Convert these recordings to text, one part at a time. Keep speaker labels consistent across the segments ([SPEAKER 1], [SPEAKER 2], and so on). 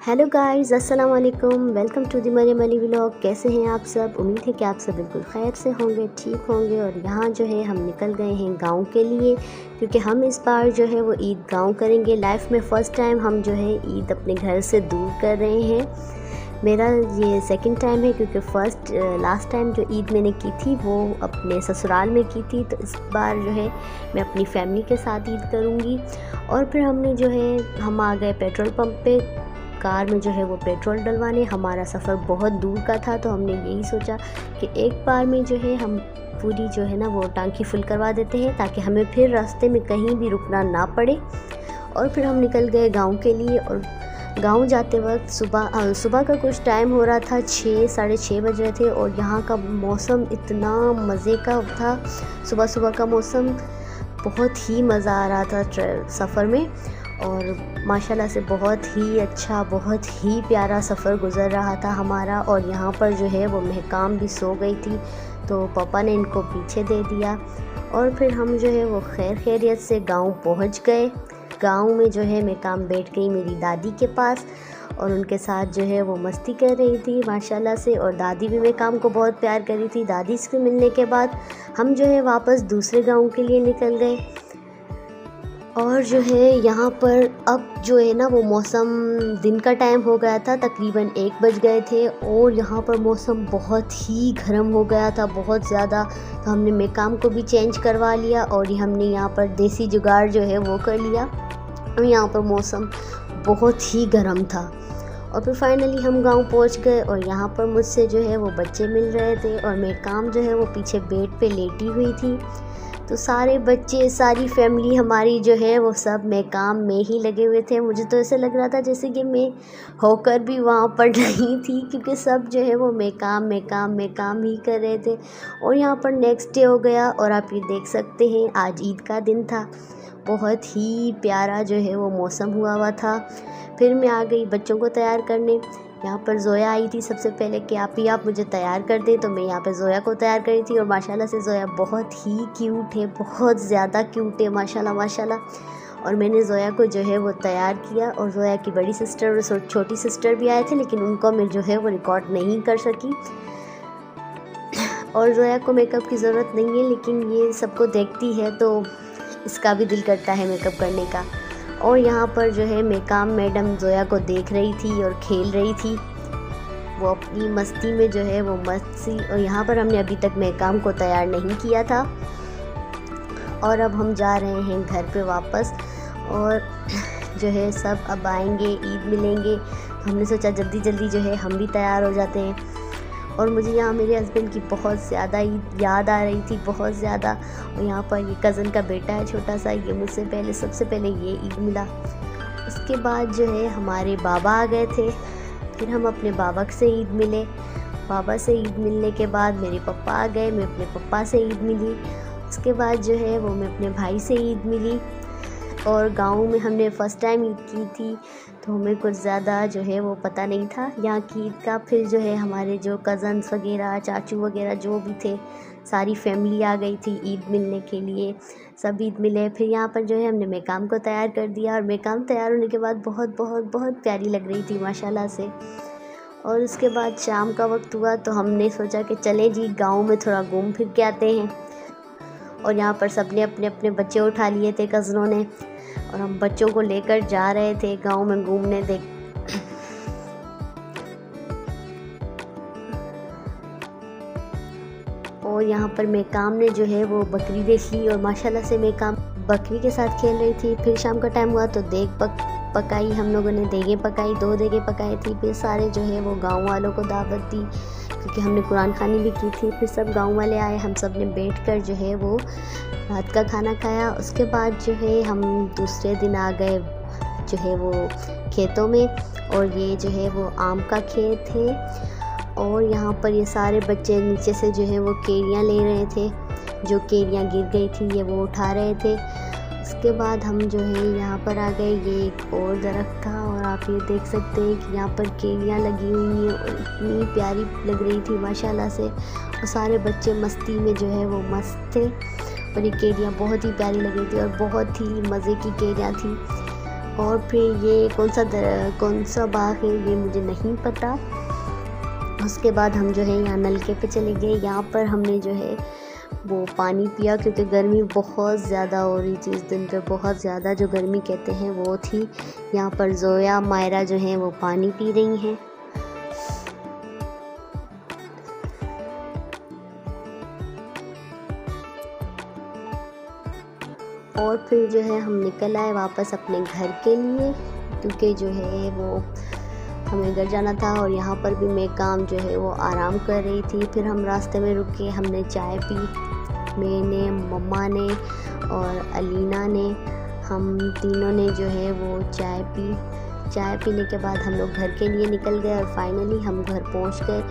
[SPEAKER 1] Hello guys, अस्सलाम वालेकुम। Welcome to the Mariyam Ali vlog. कैसे हैं आप सब? उम्मीद है कि आप सब बिल्कुल खैर से होंगे, ठीक होंगे। और यहाँ जो है हम निकल गए हैं गांव के लिए, क्योंकि हम इस बार जो है वो ईद गांव करेंगे। लाइफ में फ़र्स्ट टाइम हम जो है ईद अपने घर से दूर कर रहे हैं। मेरा ये सेकंड टाइम है, क्योंकि लास्ट टाइम जो ईद मैंने की थी वो अपने ससुराल में की थी। तो इस बार जो है मैं अपनी फैमिली के साथ ईद करूँगी। और फिर हमने जो है हम आ गए पेट्रोल पंप पे, कार में जो है वो पेट्रोल डलवाने। हमारा सफ़र बहुत दूर का था, तो हमने यही सोचा कि एक बार में जो है हम पूरी जो है ना वो टांकी फुल करवा देते हैं, ताकि हमें फिर रास्ते में कहीं भी रुकना ना पड़े। और फिर हम निकल गए गांव के लिए। और गांव जाते वक्त सुबह का कुछ टाइम हो रहा था, 6-6:30 बज रहे थे। और यहाँ का मौसम इतना मज़े का था। सुबह सुबह का मौसम बहुत ही मज़ा आ रहा था सफ़र में। और माशाल्लाह से बहुत ही अच्छा, बहुत ही प्यारा सफ़र गुज़र रहा था हमारा। और यहाँ पर जो है वो महकाम भी सो गई थी, तो पापा ने इनको पीछे दे दिया। और फिर हम जो है वो खैर खैरियत से गांव पहुँच गए। गांव में जो है महकाम बैठ गई मेरी दादी के पास, और उनके साथ जो है वो मस्ती कर रही थी माशाल्लाह से। और दादी भी महकाम को बहुत प्यार कर रही थी। दादी से मिलने के बाद हम जो है वापस दूसरे गाँव के लिए निकल गए। और जो है यहाँ पर अब जो है ना वो मौसम, दिन का टाइम हो गया था, तकरीबन 1 बज गए थे। और यहाँ पर मौसम बहुत ही गर्म हो गया था, बहुत ज़्यादा। तो हमने महकाम को भी चेंज करवा लिया, और हमने यहाँ पर देसी जुगाड़ जो है वो कर लिया। और यहाँ पर मौसम बहुत ही गर्म था। और फिर फाइनली हम गांव पहुँच गए। और यहाँ पर मुझसे जो है वो बच्चे मिल रहे थे, और महकाम जो है वो पीछे बेड पे लेटी हुई थी। तो सारे बच्चे, सारी फैमिली हमारी जो है वो सब महकाम में ही लगे हुए थे। मुझे तो ऐसे लग रहा था जैसे कि मैं होकर भी वहाँ पर नहीं थी, क्योंकि सब जो है वो महकाम ही कर रहे थे। और यहाँ पर नेक्स्ट डे हो गया, और आप ये देख सकते हैं आज ईद का दिन था। बहुत ही प्यारा जो है वो मौसम हुआ था। फिर मैं आ गई बच्चों को तैयार करने। यहाँ पर ज़ोया आई थी सबसे पहले कि आप मुझे तैयार कर दें। तो मैं यहाँ पे ज़ोया को तैयार करी थी। और माशाल्लाह से ज़ोया बहुत ही क्यूट है, बहुत ज़्यादा क्यूट है माशाल्लाह माशाल्लाह। और मैंने ज़ोया को जो है वो तैयार किया। और ज़ोया की बड़ी सिस्टर और छोटी सिस्टर भी आए थे, लेकिन उनको मैं जो है वो रिकॉर्ड नहीं कर सकी। और ज़ोया को मेकअप की ज़रूरत नहीं है, लेकिन ये सबको देखती है तो इसका भी दिल करता है मेकअप करने का। और यहाँ पर जो है महकाम मैडम ज़ोया को देख रही थी और खेल रही थी, वो अपनी मस्ती में जो है वो मस्ती। और यहाँ पर हमने अभी तक महकाम को तैयार नहीं किया था। और अब हम जा रहे हैं घर पे वापस। और जो है सब अब आएंगे, ईद मिलेंगे। तो हमने सोचा जल्दी जल्दी जो है हम भी तैयार हो जाते हैं। और मुझे यहाँ मेरे हस्बैंड की बहुत ज़्यादा याद आ रही थी, बहुत ज़्यादा। और यहाँ पर ये कज़न का बेटा है छोटा सा, ये मुझसे पहले, सबसे पहले ये ईद मिला। उसके बाद जो है हमारे बाबा आ गए थे। फिर हम अपने बाबा से ईद मिले। बाबा से ईद मिलने के बाद मेरे पापा आ गए, मैं अपने पापा से ईद मिली। उसके बाद जो है वो मैं अपने भाई से ईद मिली। और गांव में हमने फ़र्स्ट टाइम ईद की थी, तो हमें कुछ ज़्यादा जो है वो पता नहीं था यहाँ की ईद का। फिर जो है हमारे जो कज़न्स वगैरह, चाचू वगैरह जो भी थे, सारी फैमिली आ गई थी ईद मिलने के लिए। सब ईद मिले। फिर यहाँ पर जो है हमने महकाम को तैयार कर दिया। और महकाम तैयार होने के बाद बहुत बहुत बहुत प्यारी लग रही थी माशाल्लाह से। और उसके बाद शाम का वक्त हुआ, तो हमने सोचा कि चलें जी गाँव में थोड़ा घूम फिर के आते हैं। और यहाँ पर सब ने अपने अपने बच्चे उठा लिए थे कज़नों ने, और हम बच्चों को लेकर जा रहे थे गांव में घूमने। और यहाँ पर महकाम ने जो है वो बकरी देख ली, और माशाल्लाह से महकाम बकरी के साथ खेल रही थी। फिर शाम का टाइम हुआ तो देग पकाई, हम लोगों ने देगें पकाई, 2 देगें पकाई थी। फिर सारे जो है वो गांव वालों को दावत दी, क्योंकि हमने कुरान खानी भी की थी। फिर सब गांव वाले आए, हम सब ने बैठकर जो है वो रात का खाना खाया। उसके बाद जो है हम दूसरे दिन आ गए जो है वो खेतों में। और ये जो है वो आम का खेत है। और यहाँ पर ये सारे बच्चे नीचे से जो है वो केरियाँ ले रहे थे, जो केरियाँ गिर गई थी ये वो उठा रहे थे। उसके बाद हम जो है यहाँ पर आ गए। ये एक और दरख्त था, और आप ये देख सकते हैं कि यहाँ पर केरियाँ लगी हुई हैं, और इतनी प्यारी लग रही थी माशाल्लाह से। और सारे बच्चे मस्ती में जो है वो मस्त थे। और ये केरियाँ बहुत ही प्यारी लग रही थी, और बहुत ही मज़े की केरियाँ थी। और फिर ये कौन सा बाग है ये मुझे नहीं पता। उसके बाद हम जो है यहाँ नलके पे चले गए। यहाँ पर हमने जो है वो पानी पिया क्योंकि गर्मी बहुत ज़्यादा हो रही थी इस दिन पे, बहुत ज़्यादा जो गर्मी कहते हैं वो थी। यहाँ पर जोया मायरा जो है वो पानी पी रही हैं। और फिर जो है हम निकल आए वापस अपने घर के लिए क्योंकि जो है वो हमें घर जाना था। और यहाँ पर भी मैं काम जो है वो आराम कर रही थी। फिर हम रास्ते में रुके, हमने चाय पी, मैंने, मम्मा ने और अलीना ने, हम तीनों ने जो है वो चाय पी। चाय पीने के बाद हम लोग घर के लिए निकल गए और फाइनली हम घर पहुंच गए।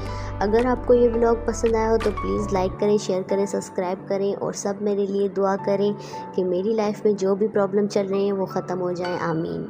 [SPEAKER 1] अगर आपको ये व्लॉग पसंद आया हो तो प्लीज़ लाइक करें, शेयर करें, सब्सक्राइब करें और सब मेरे लिए दुआ करें कि मेरी लाइफ में जो भी प्रॉब्लम चल रही है वो ख़त्म हो जाए। आमीन।